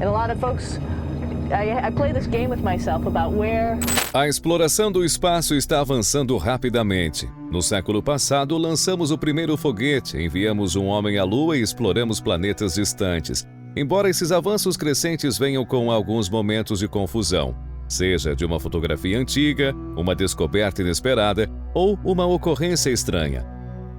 And a lot of folks, I play this game with myself about where... A exploração do espaço está avançando rapidamente. No século passado, lançamos o primeiro foguete, enviamos um homem à Lua e exploramos planetas distantes. Embora esses avanços crescentes venham com alguns momentos de confusão, seja de uma fotografia antiga, uma descoberta inesperada ou uma ocorrência estranha.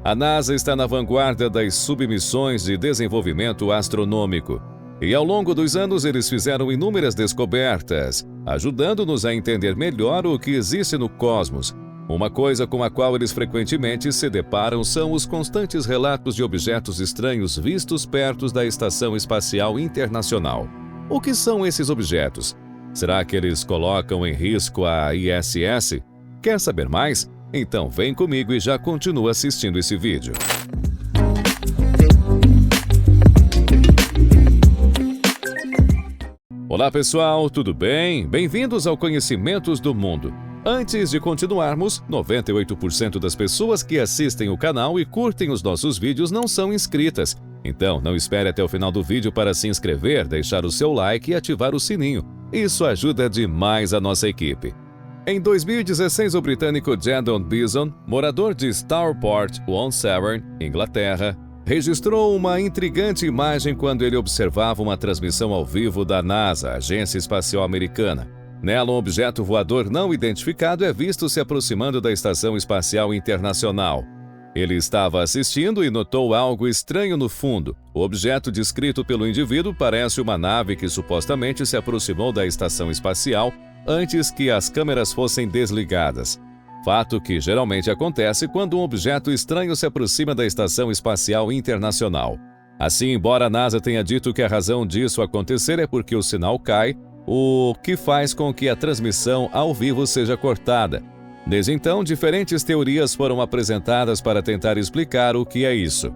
A NASA está na vanguarda das submissões de desenvolvimento astronômico. E ao longo dos anos eles fizeram inúmeras descobertas, ajudando-nos a entender melhor o que existe no cosmos. Uma coisa com a qual eles frequentemente se deparam são os constantes relatos de objetos estranhos vistos perto da Estação Espacial Internacional. O que são esses objetos? Será que eles colocam em risco a ISS? Quer saber mais? Então vem comigo e já continua assistindo esse vídeo. Olá pessoal, tudo bem? Bem-vindos ao Conhecimentos do Mundo. Antes de continuarmos, 98% das pessoas que assistem o canal e curtem os nossos vídeos não são inscritas. Então, não espere até o final do vídeo para se inscrever, deixar o seu like e ativar o sininho. Isso ajuda demais a nossa equipe. Em 2016, o britânico Jadon Bison, morador de Stourport-on-Severn, Inglaterra, registrou uma intrigante imagem quando ele observava uma transmissão ao vivo da NASA, Agência Espacial Americana. Nela, um objeto voador não identificado é visto se aproximando da Estação Espacial Internacional. Ele estava assistindo e notou algo estranho no fundo. O objeto descrito pelo indivíduo parece uma nave que supostamente se aproximou da Estação Espacial antes que as câmeras fossem desligadas. Fato que geralmente acontece quando um objeto estranho se aproxima da Estação Espacial Internacional. Assim, embora a NASA tenha dito que a razão disso acontecer é porque o sinal cai, o que faz com que a transmissão ao vivo seja cortada. Desde então, diferentes teorias foram apresentadas para tentar explicar o que é isso.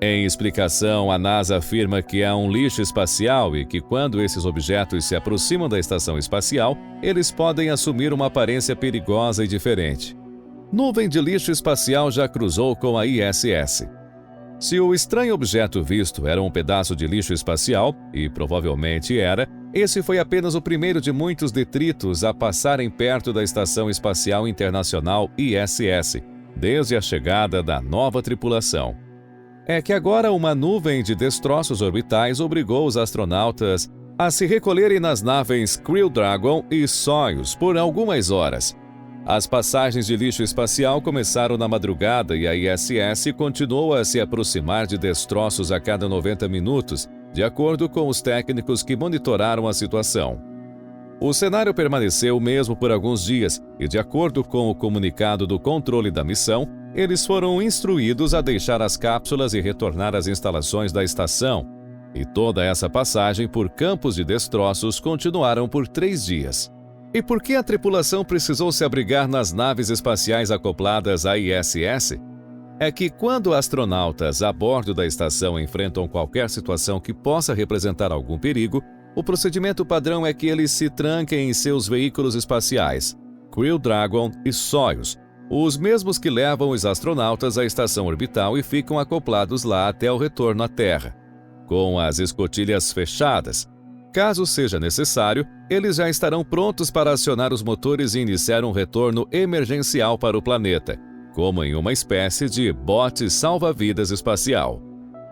Em explicação, a NASA afirma que há um lixo espacial e que quando esses objetos se aproximam da estação espacial, eles podem assumir uma aparência perigosa e diferente. Nuvem de lixo espacial já cruzou com a ISS. Se o estranho objeto visto era um pedaço de lixo espacial, e provavelmente era, esse foi apenas o primeiro de muitos detritos a passarem perto da Estação Espacial Internacional ISS, desde a chegada da nova tripulação. É que agora uma nuvem de destroços orbitais obrigou os astronautas a se recolherem nas naves Crew Dragon e Soyuz por algumas horas. As passagens de lixo espacial começaram na madrugada e a ISS continuou a se aproximar de destroços a cada 90 minutos, de acordo com os técnicos que monitoraram a situação. O cenário permaneceu o mesmo por alguns dias e, de acordo com o comunicado do controle da missão, eles foram instruídos a deixar as cápsulas e retornar às instalações da estação. E toda essa passagem por campos de destroços continuaram por 3 dias. E por que a tripulação precisou se abrigar nas naves espaciais acopladas à ISS? É que quando astronautas a bordo da estação enfrentam qualquer situação que possa representar algum perigo, o procedimento padrão é que eles se tranquem em seus veículos espaciais, Crew Dragon e Soyuz, os mesmos que levam os astronautas à estação orbital e ficam acoplados lá até o retorno à Terra, com as escotilhas fechadas. Caso seja necessário, eles já estarão prontos para acionar os motores e iniciar um retorno emergencial para o planeta, como em uma espécie de bote salva-vidas espacial.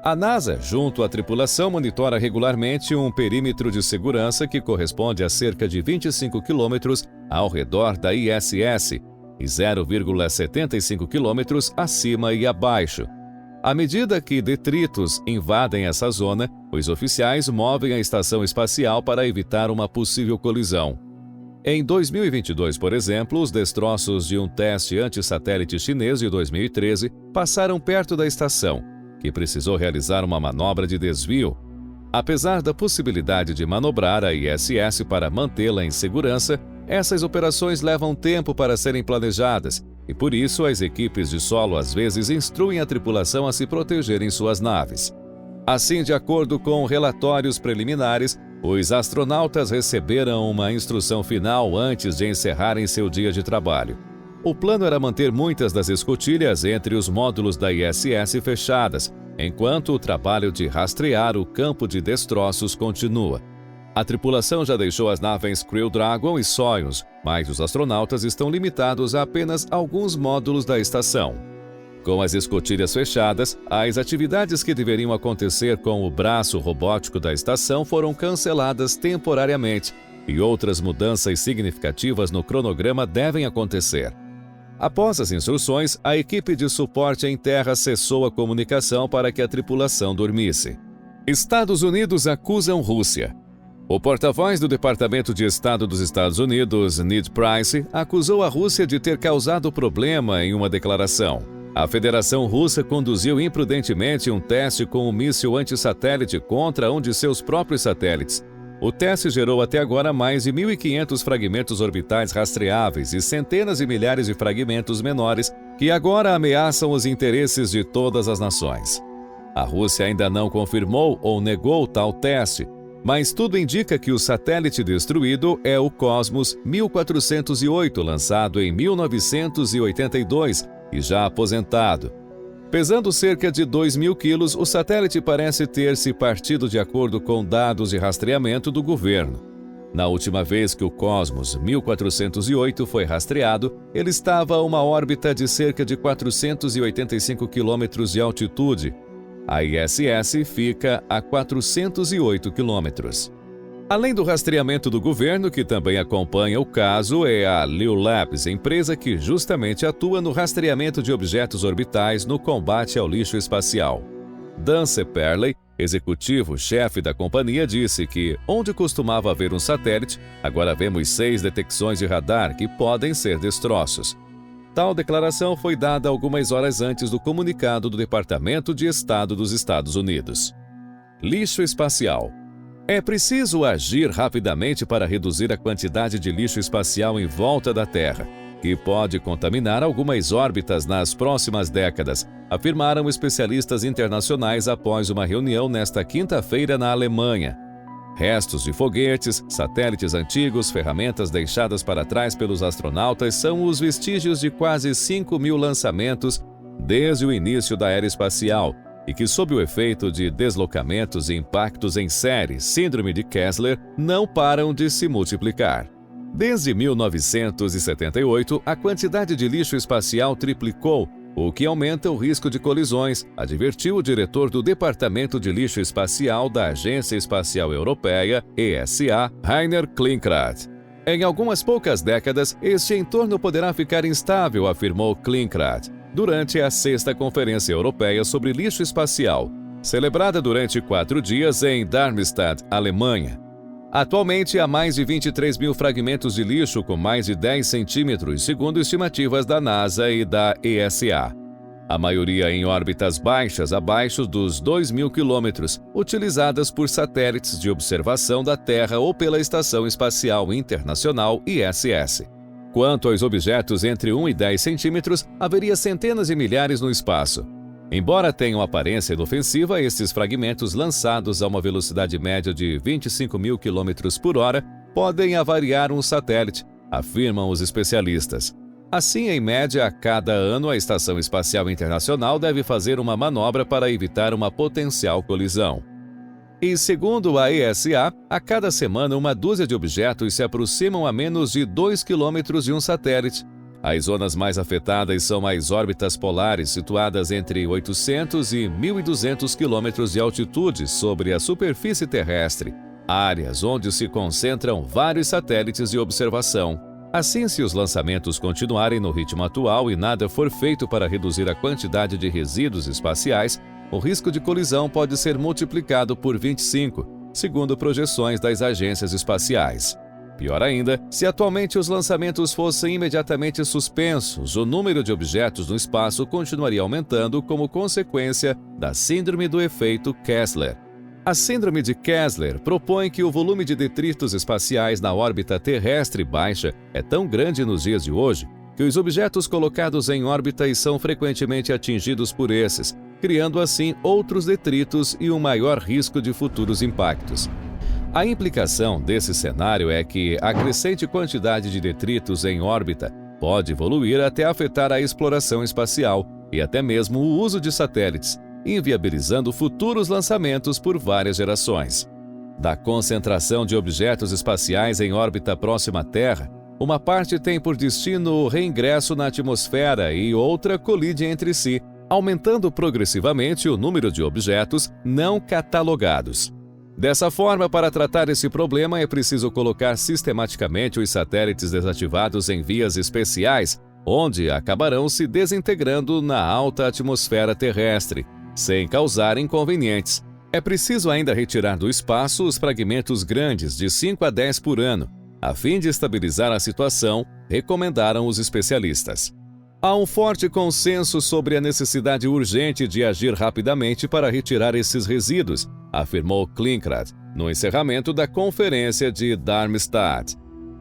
A NASA, junto à tripulação, monitora regularmente um perímetro de segurança que corresponde a cerca de 25 quilômetros ao redor da ISS e 0,75 quilômetros acima e abaixo. À medida que detritos invadem essa zona, os oficiais movem a estação espacial para evitar uma possível colisão. Em 2022, por exemplo, os destroços de um teste anti-satélite chinês de 2013 passaram perto da estação, que precisou realizar uma manobra de desvio. Apesar da possibilidade de manobrar a ISS para mantê-la em segurança, essas operações levam tempo para serem planejadas e, por isso, as equipes de solo às vezes instruem a tripulação a se proteger em suas naves. Assim, de acordo com relatórios preliminares, os astronautas receberam uma instrução final antes de encerrarem seu dia de trabalho. O plano era manter muitas das escotilhas entre os módulos da ISS fechadas, enquanto o trabalho de rastrear o campo de destroços continua. A tripulação já deixou as naves Crew Dragon e Soyuz, mas os astronautas estão limitados a apenas alguns módulos da estação. Com as escotilhas fechadas, as atividades que deveriam acontecer com o braço robótico da estação foram canceladas temporariamente, e outras mudanças significativas no cronograma devem acontecer. Após as instruções, a equipe de suporte em terra cessou a comunicação para que a tripulação dormisse. Estados Unidos acusam Rússia. O porta-voz do Departamento de Estado dos Estados Unidos, Ned Price, acusou a Rússia de ter causado problema em uma declaração. A Federação Russa conduziu imprudentemente um teste com um míssil antissatélite contra um de seus próprios satélites. O teste gerou até agora mais de 1.500 fragmentos orbitais rastreáveis e centenas de milhares de fragmentos menores que agora ameaçam os interesses de todas as nações. A Rússia ainda não confirmou ou negou tal teste, mas tudo indica que o satélite destruído é o Cosmos 1408, lançado em 1982 e já aposentado. Pesando cerca de 2.000 quilos, o satélite parece ter se partido de acordo com dados de rastreamento do governo. Na última vez que o Cosmos 1408 foi rastreado, ele estava a uma órbita de cerca de 485 quilômetros de altitude. A ISS fica a 408 quilômetros. Além do rastreamento do governo, que também acompanha o caso, é a Liu Labs, empresa que justamente atua no rastreamento de objetos orbitais no combate ao lixo espacial. Dan Seperley, executivo-chefe da companhia, disse que, onde costumava haver um satélite, agora vemos 6 detecções de radar que podem ser destroços. Tal declaração foi dada algumas horas antes do comunicado do Departamento de Estado dos Estados Unidos. Lixo espacial. É preciso agir rapidamente para reduzir a quantidade de lixo espacial em volta da Terra, que pode contaminar algumas órbitas nas próximas décadas, afirmaram especialistas internacionais após uma reunião nesta quinta-feira na Alemanha. Restos de foguetes, satélites antigos, ferramentas deixadas para trás pelos astronautas são os vestígios de quase 5.000 lançamentos desde o início da era espacial e que, sob o efeito de deslocamentos e impactos em série, síndrome de Kessler, não param de se multiplicar. Desde 1978, a quantidade de lixo espacial triplicou, o que aumenta o risco de colisões, advertiu o diretor do Departamento de Lixo Espacial da Agência Espacial Europeia, ESA, Rainer Klinkrath. Em algumas poucas décadas, este entorno poderá ficar instável, afirmou Klinkrath, durante a 6ª Conferência Europeia sobre Lixo Espacial, celebrada durante 4 dias em Darmstadt, Alemanha. Atualmente, há mais de 23.000 fragmentos de lixo com mais de 10 centímetros, segundo estimativas da NASA e da ESA. A maioria em órbitas baixas, abaixo dos 2.000 quilômetros, utilizadas por satélites de observação da Terra ou pela Estação Espacial Internacional, ISS. Quanto aos objetos entre 1 e 10 centímetros, haveria centenas de milhares no espaço. Embora tenham aparência inofensiva, estes fragmentos lançados a uma velocidade média de 25.000 km por hora podem avariar um satélite, afirmam os especialistas. Assim, em média, a cada ano, a Estação Espacial Internacional deve fazer uma manobra para evitar uma potencial colisão. E, segundo a ESA, a cada semana uma dúzia de objetos se aproximam a menos de 2 km de um satélite. As zonas mais afetadas são as órbitas polares, situadas entre 800 e 1.200 quilômetros de altitude sobre a superfície terrestre, áreas onde se concentram vários satélites de observação. Assim, se os lançamentos continuarem no ritmo atual e nada for feito para reduzir a quantidade de resíduos espaciais, o risco de colisão pode ser multiplicado por 25, segundo projeções das agências espaciais. Pior ainda, se atualmente os lançamentos fossem imediatamente suspensos, o número de objetos no espaço continuaria aumentando como consequência da síndrome do efeito Kessler. A síndrome de Kessler propõe que o volume de detritos espaciais na órbita terrestre baixa é tão grande nos dias de hoje que os objetos colocados em órbitas são frequentemente atingidos por esses, criando assim outros detritos e um maior risco de futuros impactos. A implicação desse cenário é que a crescente quantidade de detritos em órbita pode evoluir até afetar a exploração espacial e até mesmo o uso de satélites, inviabilizando futuros lançamentos por várias gerações. Da concentração de objetos espaciais em órbita próxima à Terra, uma parte tem por destino o reingresso na atmosfera e outra colide entre si, aumentando progressivamente o número de objetos não catalogados. Dessa forma, para tratar esse problema, é preciso colocar sistematicamente os satélites desativados em vias especiais, onde acabarão se desintegrando na alta atmosfera terrestre, sem causar inconvenientes. É preciso ainda retirar do espaço os fragmentos grandes de 5 a 10 por ano, a fim de estabilizar a situação, recomendaram os especialistas. Há um forte consenso sobre a necessidade urgente de agir rapidamente para retirar esses resíduos, afirmou Klinkrad, no encerramento da conferência de Darmstadt.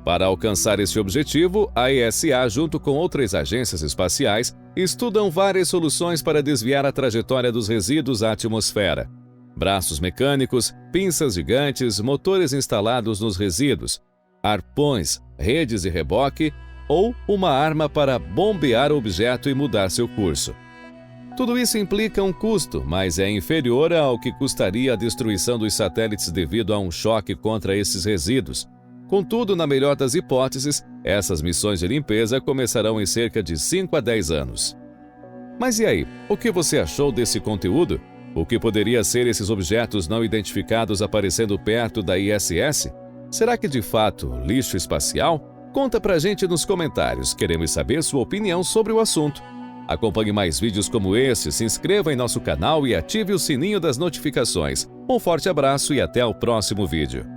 Para alcançar esse objetivo, a ESA, junto com outras agências espaciais, estudam várias soluções para desviar a trajetória dos resíduos à atmosfera. Braços mecânicos, pinças gigantes, motores instalados nos resíduos, arpões, redes de reboque ou uma arma para bombear o objeto e mudar seu curso. Tudo isso implica um custo, mas é inferior ao que custaria a destruição dos satélites devido a um choque contra esses resíduos. Contudo, na melhor das hipóteses, essas missões de limpeza começarão em cerca de 5 a 10 anos. Mas e aí, o que você achou desse conteúdo? O que poderia ser esses objetos não identificados aparecendo perto da ISS? Será que de fato lixo espacial? Conta pra gente nos comentários, queremos saber sua opinião sobre o assunto. Acompanhe mais vídeos como esse, se inscreva em nosso canal e ative o sininho das notificações. Um forte abraço e até o próximo vídeo.